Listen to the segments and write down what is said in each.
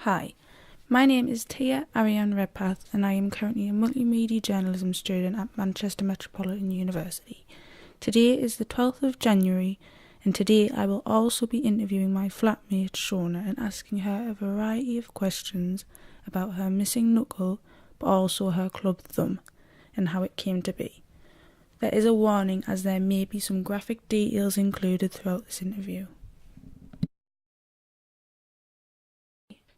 Hi, my name is Tia Ariane Redpath and I am currently a multimedia journalism student at Manchester Metropolitan University. Today is the 12th of January and today I will also be interviewing my flatmate Shona and asking her a variety of questions about her missing knuckle but also her club thumb and how it came to be. There is a warning as there may be some graphic details included throughout this interview.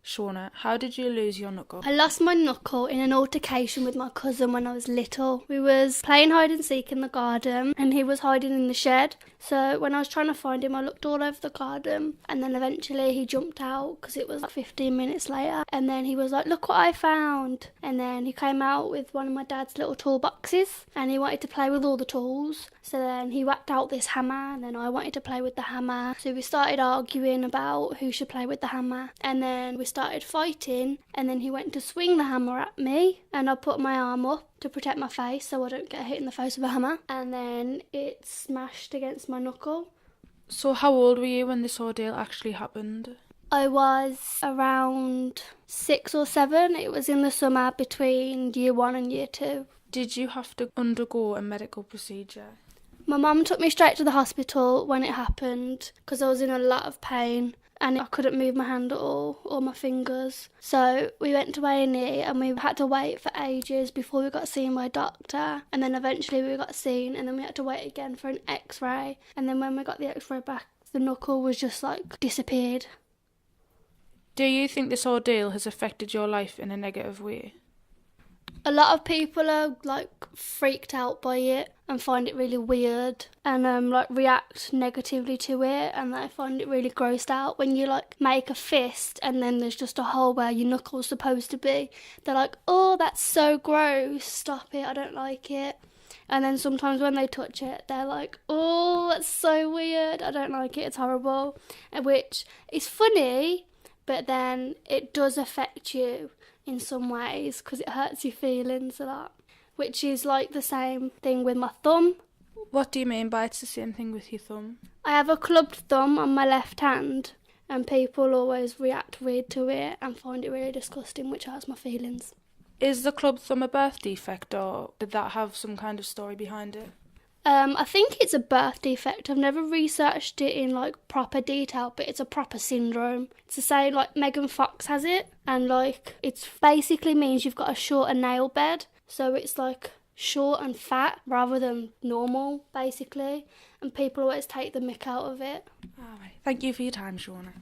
Shona, how did you lose your knuckle? I lost my knuckle in an altercation with my cousin when I was little. We was playing hide and seek in the garden and he was hiding in the shed. So when I was trying to find him, I looked all over the garden and then eventually he jumped out because it was like 15 minutes later. And then he was like, "Look what I found." And then he came out with one of my dad's little toolboxes and he wanted to play with all the tools. So then he whacked out this hammer and then I wanted to play with the hammer. So we started arguing about who should play with the hammer. And then we started fighting and then he went to swing the hammer at me and I put my arm up to protect my face so I don't get hit in the face with a hammer, and then it smashed against my knuckle. So how old were you when this ordeal actually happened? I was around 6 or 7. It was in the summer between year 1 and year 2. Did you have to undergo a medical procedure? My mum took me straight to the hospital when it happened because I was in a lot of pain and I couldn't move my hand at all or my fingers. So we went to A&E and we had to wait for ages before we got seen by a doctor, and then eventually we got seen and then we had to wait again for an x-ray, and then when we got the x-ray back the knuckle was just like disappeared. Do you think this ordeal has affected your life in a negative way? A lot of people are like freaked out by it and find it really weird and like react negatively to it, and they find it really grossed out when you like make a fist and then there's just a hole where your knuckle's supposed to be. They're like, "Oh, that's so gross, stop it, I don't like it." And then sometimes when they touch it they're like, "Oh, that's so weird, I don't like it, it's horrible," which is funny, but then it does affect you in some ways because it hurts your feelings a lot, which is like the same thing with my thumb. What do you mean by it's the same thing with your thumb? I have a clubbed thumb on my left hand and people always react weird to it and find it really disgusting, which hurts my feelings. Is the club thumb a birth defect or did that have some kind of story behind it? I think it's a birth defect. I've never researched it in like proper detail, but it's a proper syndrome. It's the same like Megan Fox has it, and like it basically means you've got a shorter nail bed, so it's like short and fat rather than normal basically, and people always take the mick out of it. Alright, thank you for your time, Shona.